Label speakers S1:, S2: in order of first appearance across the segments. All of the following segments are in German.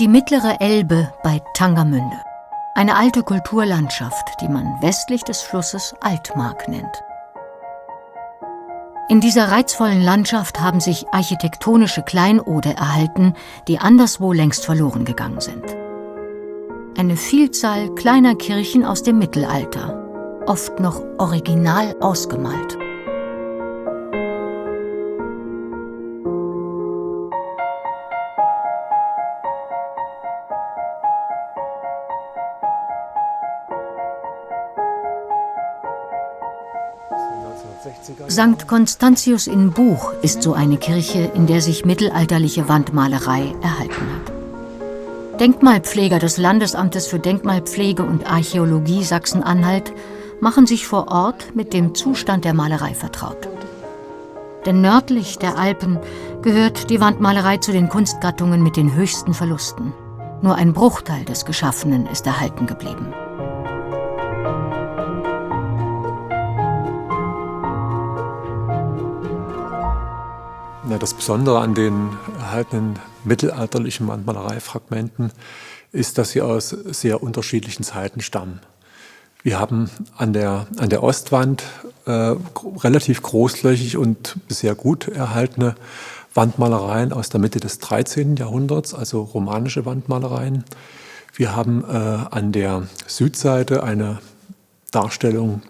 S1: Die mittlere Elbe bei Tangermünde. Eine alte Kulturlandschaft, die man westlich des Flusses Altmark nennt. In dieser reizvollen Landschaft haben sich architektonische Kleinode erhalten, die anderswo längst verloren gegangen sind. Eine Vielzahl kleiner Kirchen aus dem Mittelalter, oft noch original ausgemalt. St. Constantius in Buch ist so eine Kirche, in der sich mittelalterliche Wandmalerei erhalten hat. Denkmalpfleger des Landesamtes für Denkmalpflege und Archäologie Sachsen-Anhalt machen sich vor Ort mit dem Zustand der Malerei vertraut. Denn nördlich der Alpen gehört die Wandmalerei zu den Kunstgattungen mit den höchsten Verlusten. Nur ein Bruchteil des Geschaffenen ist erhalten geblieben.
S2: Ja, das Besondere an den erhaltenen mittelalterlichen Wandmalereifragmenten ist, dass sie aus sehr unterschiedlichen Zeiten stammen. Wir haben an der Ostwand relativ großflächig und sehr gut erhaltene Wandmalereien aus der Mitte des 13. Jahrhunderts, also romanische Wandmalereien. Wir haben an der Südseite eine Darstellung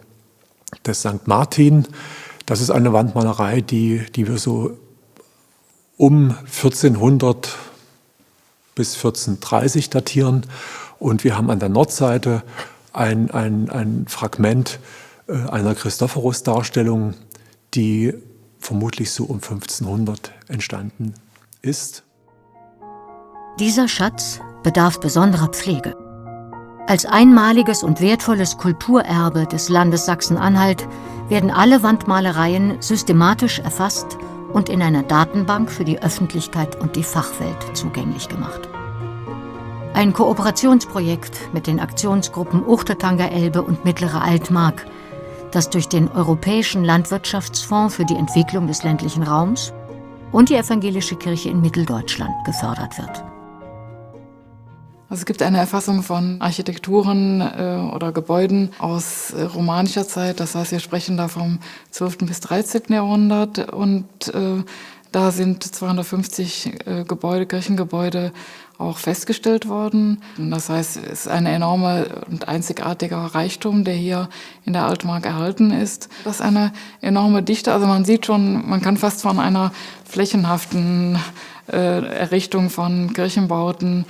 S2: des St. Martin. Das ist eine Wandmalerei, die wir so um 1400 bis 1430 datieren. Und wir haben an der Nordseite ein Fragment einer Christophorus-Darstellung, die vermutlich so um 1500 entstanden ist.
S1: Dieser Schatz bedarf besonderer Pflege. Als einmaliges und wertvolles Kulturerbe des Landes Sachsen-Anhalt werden alle Wandmalereien systematisch erfasst und in einer Datenbank für die Öffentlichkeit und die Fachwelt zugänglich gemacht. Ein Kooperationsprojekt mit den Aktionsgruppen Uchtertanger Elbe und Mittlere Altmark, das durch den Europäischen Landwirtschaftsfonds für die Entwicklung des ländlichen Raums und die Evangelische Kirche in Mitteldeutschland gefördert wird.
S3: Also es gibt eine Erfassung von Architekturen oder Gebäuden aus romanischer Zeit. Das heißt, wir sprechen da vom 12. bis 13. Jahrhundert. Und da sind 250 Kirchengebäude auch festgestellt worden. Und das heißt, es ist ein enormer und einzigartiger Reichtum, der hier in der Altmark erhalten ist. Das ist eine enorme Dichte. Also man sieht schon, man kann fast von einer flächenhaften Errichtung von Kirchenbauten,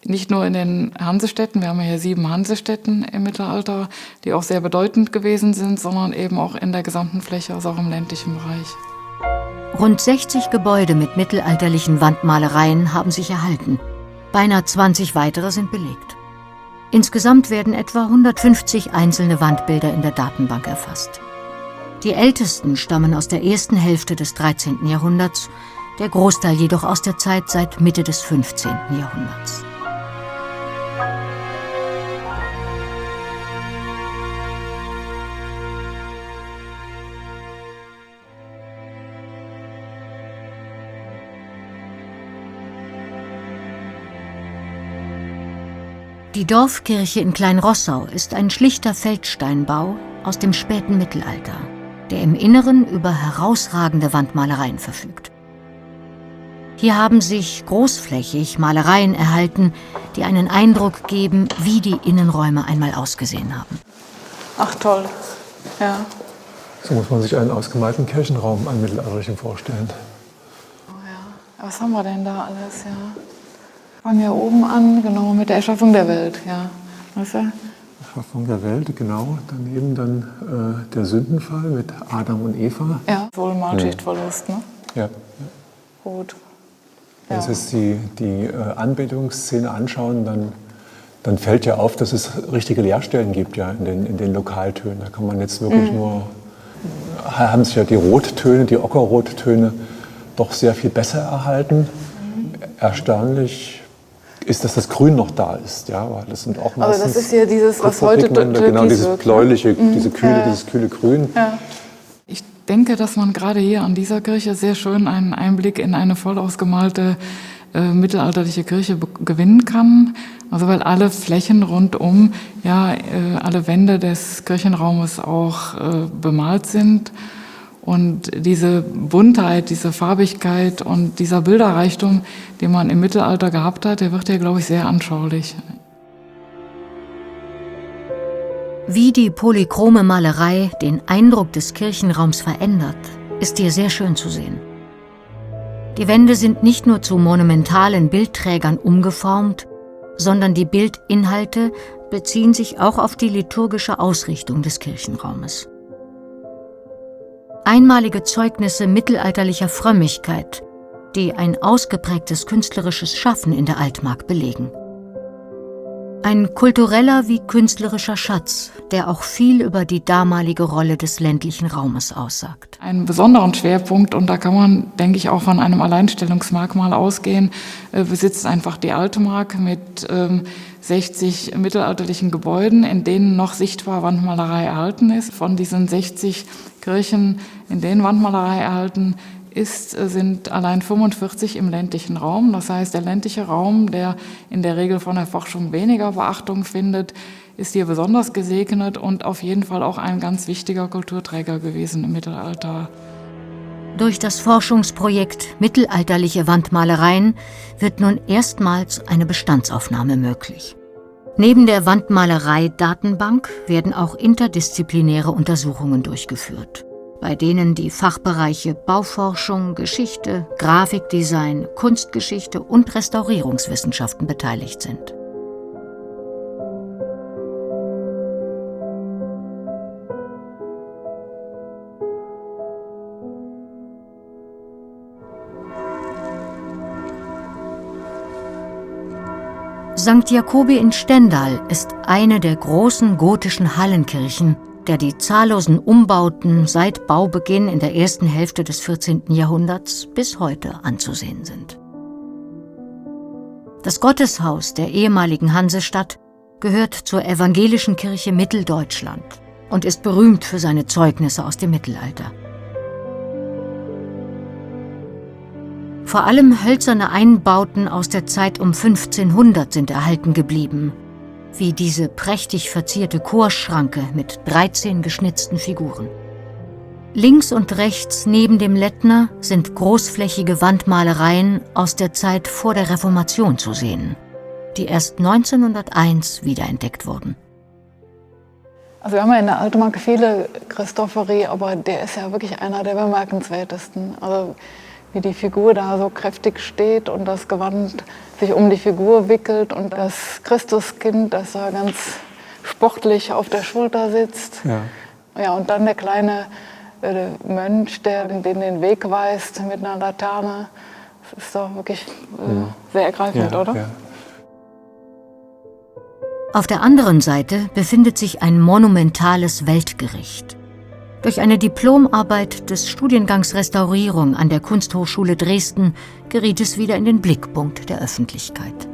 S3: nicht nur in den Hansestädten, wir haben ja hier 7 Hansestädten im Mittelalter, die auch sehr bedeutend gewesen sind, sondern eben auch in der gesamten Fläche, also auch im ländlichen Bereich.
S1: Rund 60 Gebäude mit mittelalterlichen Wandmalereien haben sich erhalten. Beinahe 20 weitere sind belegt. Insgesamt werden etwa 150 einzelne Wandbilder in der Datenbank erfasst. Die ältesten stammen aus der ersten Hälfte des 13. Jahrhunderts, der Großteil jedoch aus der Zeit seit Mitte des 15. Jahrhunderts. Die Dorfkirche in Kleinrossau ist ein schlichter Feldsteinbau aus dem späten Mittelalter, der im Inneren über herausragende Wandmalereien verfügt. Hier haben sich großflächig Malereien erhalten, die einen Eindruck geben, wie die Innenräume einmal ausgesehen haben.
S3: Ach toll, ja.
S2: So muss man sich einen ausgemalten Kirchenraum an mittelalterlichen vorstellen.
S3: Oh ja, was haben wir denn da alles, ja? Fangen wir oben an, genau, mit der Erschaffung der Welt, ja. Weißt du?
S2: Erschaffung der Welt, genau. Daneben dann der Sündenfall mit Adam und Eva.
S3: Ja, wohl Malschichtverlust, ne?
S2: Ja.
S3: Gut.
S2: Wenn Sie jetzt die Anbetungsszene anschauen, dann fällt ja auf, dass es richtige Leerstellen gibt ja, in den Lokaltönen. Da kann man jetzt wirklich nur, haben sich ja die Rottöne, die Ockerrottöne doch sehr viel besser erhalten. Erstaunlich ist, dass das Grün noch da ist, ja, weil das sind auch meistens.
S3: Aber das ist ja dieses, was heute
S2: genau, dieses bläuliche, dieses kühle Grün.
S3: Ja. Ich denke, dass man gerade hier an dieser Kirche sehr schön einen Einblick in eine voll ausgemalte mittelalterliche Kirche gewinnen kann. Also weil alle Flächen rundum, alle Wände des Kirchenraumes auch bemalt sind. Und diese Buntheit, diese Farbigkeit und dieser Bilderreichtum, den man im Mittelalter gehabt hat, der wird hier, glaube ich, sehr anschaulich.
S1: Wie die polychrome Malerei den Eindruck des Kirchenraums verändert, ist hier sehr schön zu sehen. Die Wände sind nicht nur zu monumentalen Bildträgern umgeformt, sondern die Bildinhalte beziehen sich auch auf die liturgische Ausrichtung des Kirchenraumes. Einmalige Zeugnisse mittelalterlicher Frömmigkeit, die ein ausgeprägtes künstlerisches Schaffen in der Altmark belegen. Ein kultureller wie künstlerischer Schatz, der auch viel über die damalige Rolle des ländlichen Raumes aussagt.
S3: Einen besonderen Schwerpunkt, und da kann man, denke ich, auch von einem Alleinstellungsmerkmal ausgehen, besitzt einfach die Altmark mit 60 mittelalterlichen Gebäuden, in denen noch sichtbar Wandmalerei erhalten ist. Von diesen 60 Kirchen, in denen Wandmalerei erhalten ist, sind allein 45 im ländlichen Raum. Das heißt, der ländliche Raum, der in der Regel von der Forschung weniger Beachtung findet, ist hier besonders gesegnet und auf jeden Fall auch ein ganz wichtiger Kulturträger gewesen im Mittelalter.
S1: Durch das Forschungsprojekt Mittelalterliche Wandmalereien wird nun erstmals eine Bestandsaufnahme möglich. Neben der Wandmalerei-Datenbank werden auch interdisziplinäre Untersuchungen durchgeführt, bei denen die Fachbereiche Bauforschung, Geschichte, Grafikdesign, Kunstgeschichte und Restaurierungswissenschaften beteiligt sind. St. Jakobi in Stendal ist eine der großen gotischen Hallenkirchen, der die zahllosen Umbauten seit Baubeginn in der ersten Hälfte des 14. Jahrhunderts bis heute anzusehen sind. Das Gotteshaus der ehemaligen Hansestadt gehört zur Evangelischen Kirche Mitteldeutschland und ist berühmt für seine Zeugnisse aus dem Mittelalter. Vor allem hölzerne Einbauten aus der Zeit um 1500 sind erhalten geblieben, wie diese prächtig verzierte Chorschranke mit 13 geschnitzten Figuren. Links und rechts neben dem Lettner sind großflächige Wandmalereien aus der Zeit vor der Reformation zu sehen, die erst 1901 wiederentdeckt wurden.
S4: Also wir haben ja in der Altmark viele Christophori, aber der ist ja wirklich einer der bemerkenswertesten. Also wie die Figur da so kräftig steht und das Gewand sich um die Figur wickelt und das Christuskind, das da ganz sportlich auf der Schulter sitzt. Ja, und dann der kleine Mönch, der den Weg weist mit einer Laterne. Das ist doch wirklich sehr ergreifend, oder? Ja.
S1: Auf der anderen Seite befindet sich ein monumentales Weltgericht. Durch eine Diplomarbeit des Studiengangs Restaurierung an der Kunsthochschule Dresden geriet es wieder in den Blickpunkt der Öffentlichkeit.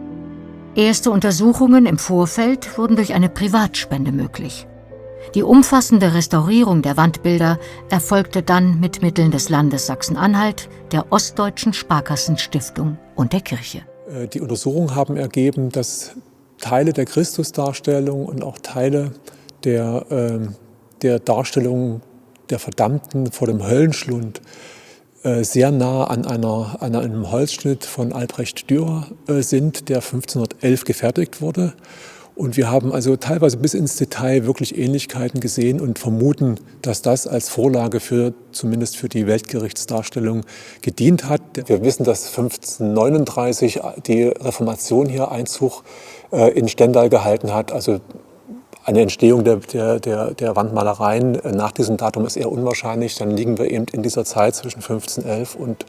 S1: Erste Untersuchungen im Vorfeld wurden durch eine Privatspende möglich. Die umfassende Restaurierung der Wandbilder erfolgte dann mit Mitteln des Landes Sachsen-Anhalt, der Ostdeutschen Sparkassenstiftung und der Kirche.
S2: Die Untersuchungen haben ergeben, dass Teile der Christusdarstellung und auch Teile der Darstellung der Verdammten vor dem Höllenschlund sehr nah an einem Holzschnitt von Albrecht Dürer sind, der 1511 gefertigt wurde. Und wir haben also teilweise bis ins Detail wirklich Ähnlichkeiten gesehen und vermuten, dass das als Vorlage zumindest für die Weltgerichtsdarstellung gedient hat. Wir wissen, dass 1539 die Reformation hier Einzug in Stendal gehalten hat. Also eine Entstehung der Wandmalereien nach diesem Datum ist eher unwahrscheinlich. Dann liegen wir eben in dieser Zeit zwischen 1511 und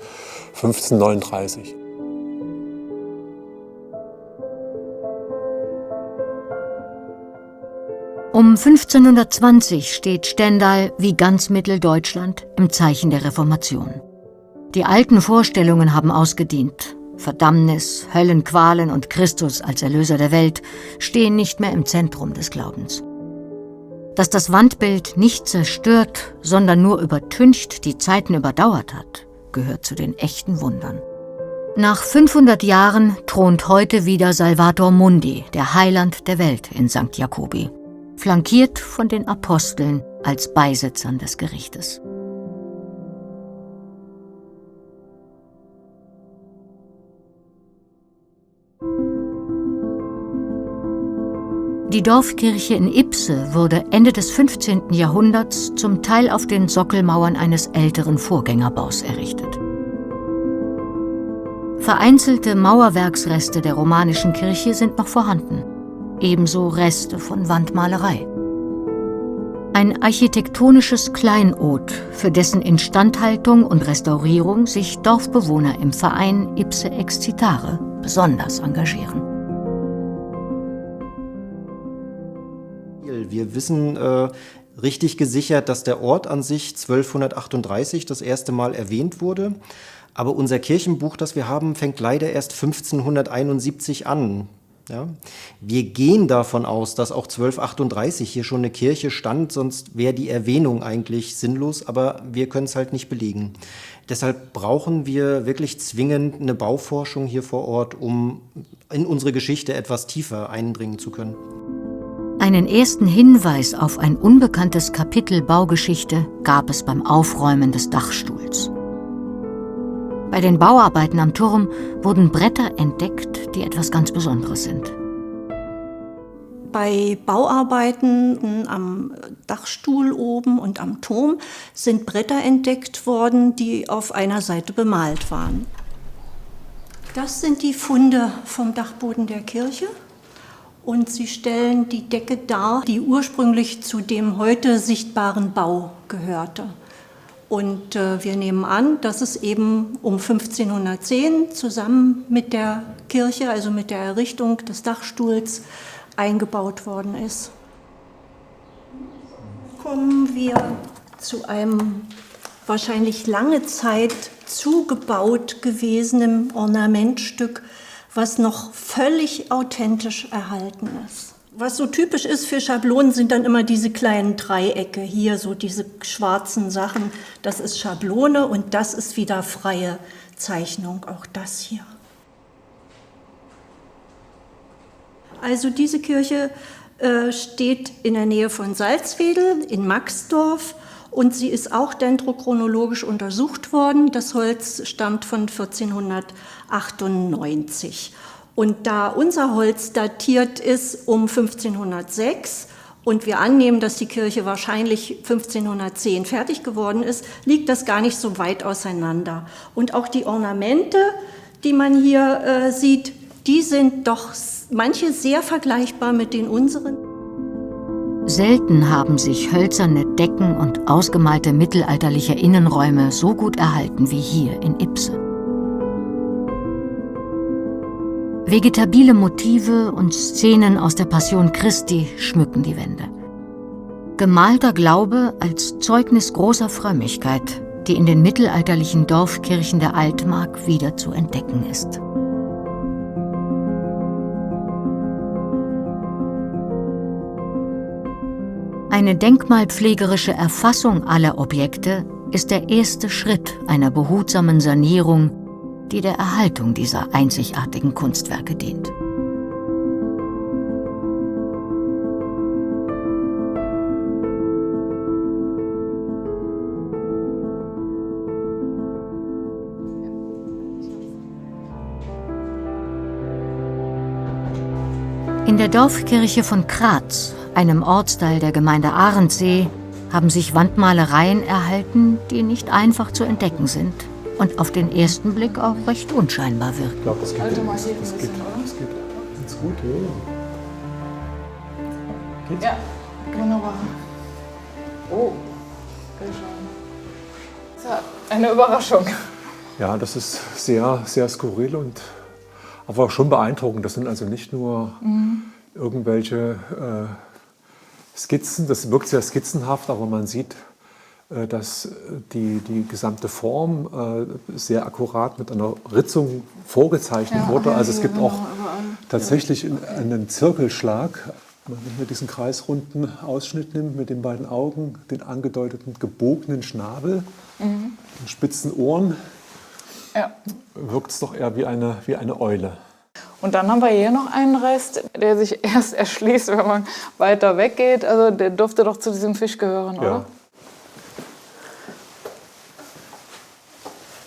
S2: 1539.
S1: Um 1520 steht Stendal wie ganz Mitteldeutschland im Zeichen der Reformation. Die alten Vorstellungen haben ausgedient. Verdammnis, Höllenqualen und Christus als Erlöser der Welt stehen nicht mehr im Zentrum des Glaubens. Dass das Wandbild nicht zerstört, sondern nur übertüncht die Zeiten überdauert hat, gehört zu den echten Wundern. Nach 500 Jahren thront heute wieder Salvator Mundi, der Heiland der Welt in St. Jacobi, flankiert von den Aposteln als Beisitzern des Gerichtes. Die Dorfkirche in Ypse wurde Ende des 15. Jahrhunderts zum Teil auf den Sockelmauern eines älteren Vorgängerbaus errichtet. Vereinzelte Mauerwerksreste der romanischen Kirche sind noch vorhanden, ebenso Reste von Wandmalerei. Ein architektonisches Kleinod, für dessen Instandhaltung und Restaurierung sich Dorfbewohner im Verein Ipse Excitare besonders engagieren.
S5: Wir wissen richtig gesichert, dass der Ort an sich 1238 das erste Mal erwähnt wurde. Aber unser Kirchenbuch, das wir haben, fängt leider erst 1571 an. Ja? Wir gehen davon aus, dass auch 1238 hier schon eine Kirche stand, sonst wäre die Erwähnung eigentlich sinnlos, aber wir können es halt nicht belegen. Deshalb brauchen wir wirklich zwingend eine Bauforschung hier vor Ort, um in unsere Geschichte etwas tiefer eindringen zu können.
S1: Einen ersten Hinweis auf ein unbekanntes Kapitel Baugeschichte gab es beim Aufräumen des Dachstuhls. Bei den Bauarbeiten am Turm wurden Bretter entdeckt, die etwas ganz Besonderes sind.
S6: Bei Bauarbeiten am Dachstuhl oben und am Turm sind Bretter entdeckt worden, die auf einer Seite bemalt waren. Das sind die Funde vom Dachboden der Kirche. Und sie stellen die Decke dar, die ursprünglich zu dem heute sichtbaren Bau gehörte. Und wir nehmen an, dass es eben um 1510 zusammen mit der Kirche, also mit der Errichtung des Dachstuhls, eingebaut worden ist. Kommen wir zu einem wahrscheinlich lange Zeit zugebaut gewesenen Ornamentstück, was noch völlig authentisch erhalten ist. Was so typisch ist für Schablonen, sind dann immer diese kleinen Dreiecke, hier so diese schwarzen Sachen. Das ist Schablone und das ist wieder freie Zeichnung, auch das hier. Also diese Kirche steht in der Nähe von Salzwedel in Maxdorf und sie ist auch dendrochronologisch untersucht worden. Das Holz stammt von 1498. Und da unser Holz datiert ist um 1506 und wir annehmen, dass die Kirche wahrscheinlich 1510 fertig geworden ist, liegt das gar nicht so weit auseinander. Und auch die Ornamente, die man hier sieht, die sind doch manche sehr vergleichbar mit den unseren.
S1: Selten haben sich hölzerne Decken und ausgemalte mittelalterliche Innenräume so gut erhalten wie hier in Ypse. Vegetabile Motive und Szenen aus der Passion Christi schmücken die Wände. Gemalter Glaube als Zeugnis großer Frömmigkeit, die in den mittelalterlichen Dorfkirchen der Altmark wieder zu entdecken ist. Eine denkmalpflegerische Erfassung aller Objekte ist der erste Schritt einer behutsamen Sanierung, die der Erhaltung dieser einzigartigen Kunstwerke dient. In der Dorfkirche von Kratz, einem Ortsteil der Gemeinde Arendsee, haben sich Wandmalereien erhalten, die nicht einfach zu entdecken sind und auf den ersten Blick auch recht unscheinbar wirken.
S2: Ich glaube, das geht.
S3: Also mal hier ein bisschen,
S2: Geht's gut, ja. Geht's?
S3: Ja, wunderbar. Oh, sehr schön. Das ist ja eine Überraschung.
S2: Ja, das ist sehr, sehr skurril und aber auch schon beeindruckend. Das sind also nicht nur irgendwelche Skizzen, das wirkt sehr skizzenhaft, aber man sieht, dass die gesamte Form sehr akkurat mit einer Ritzung vorgezeichnet wurde. Also es gibt auch tatsächlich einen Zirkelschlag. Wenn man diesen kreisrunden Ausschnitt nimmt mit den beiden Augen, den angedeuteten gebogenen Schnabel, den spitzen Ohren.
S3: Ja.
S2: wirkt es doch eher wie eine Eule.
S3: Und dann haben wir hier noch einen Rest, der sich erst erschließt, wenn man weiter weggeht. Also der dürfte doch zu diesem Fisch gehören, oder?
S2: Ja.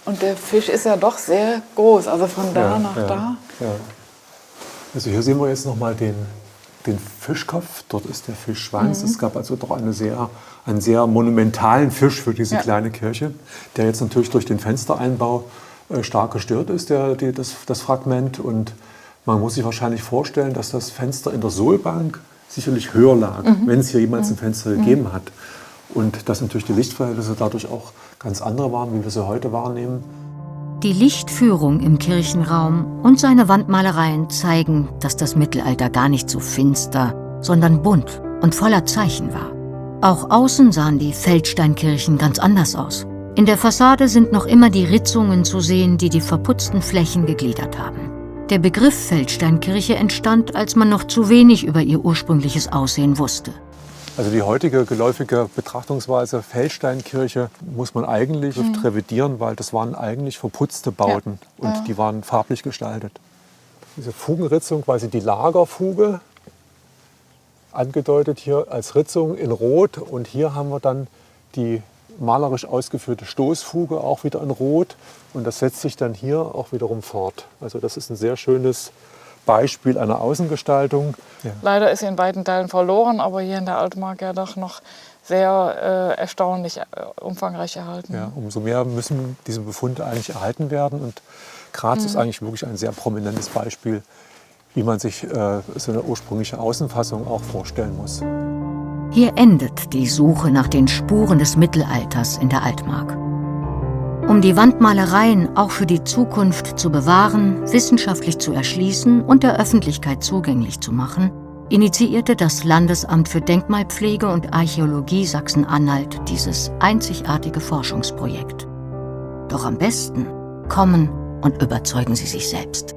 S3: Und der Fisch ist ja doch sehr groß, also von da nach da.
S2: Ja. Also hier sehen wir jetzt nochmal den Fischkopf, dort ist der Fischschwanz. Es gab also doch einen sehr monumentalen Fisch für diese kleine Kirche, der jetzt natürlich durch den Fenstereinbau stark gestört ist, das Fragment. Und man muss sich wahrscheinlich vorstellen, dass das Fenster in der Sohlbank sicherlich höher lag, wenn es hier jemals ein Fenster gegeben hat. Und dass natürlich die Lichtverhältnisse dadurch auch ganz andere waren, wie wir sie heute wahrnehmen.
S1: Die Lichtführung im Kirchenraum und seine Wandmalereien zeigen, dass das Mittelalter gar nicht so finster, sondern bunt und voller Zeichen war. Auch außen sahen die Feldsteinkirchen ganz anders aus. In der Fassade sind noch immer die Ritzungen zu sehen, die die verputzten Flächen gegliedert haben. Der Begriff Feldsteinkirche entstand, als man noch zu wenig über ihr ursprüngliches Aussehen wusste.
S2: Also die heutige geläufige Betrachtungsweise Feldsteinkirche muss man eigentlich revidieren, weil das waren eigentlich verputzte Bauten und die waren farblich gestaltet. Diese Fugenritzung, quasi die Lagerfuge, angedeutet hier als Ritzung in Rot, und hier haben wir dann die malerisch ausgeführte Stoßfuge, auch wieder in Rot, und das setzt sich dann hier auch wiederum fort. Also das ist ein sehr schönes Beispiel einer Außengestaltung. Ja.
S3: Leider ist sie in beiden Teilen verloren, aber hier in der Altmark ja doch noch sehr erstaunlich umfangreich erhalten.
S2: Ja, umso mehr müssen diese Befunde eigentlich erhalten werden. Und Graz ist eigentlich wirklich ein sehr prominentes Beispiel, wie man sich so eine ursprüngliche Außenfassung auch vorstellen muss.
S1: Hier endet die Suche nach den Spuren des Mittelalters in der Altmark. Um die Wandmalereien auch für die Zukunft zu bewahren, wissenschaftlich zu erschließen und der Öffentlichkeit zugänglich zu machen, initiierte das Landesamt für Denkmalpflege und Archäologie Sachsen-Anhalt dieses einzigartige Forschungsprojekt. Doch am besten kommen und überzeugen Sie sich selbst.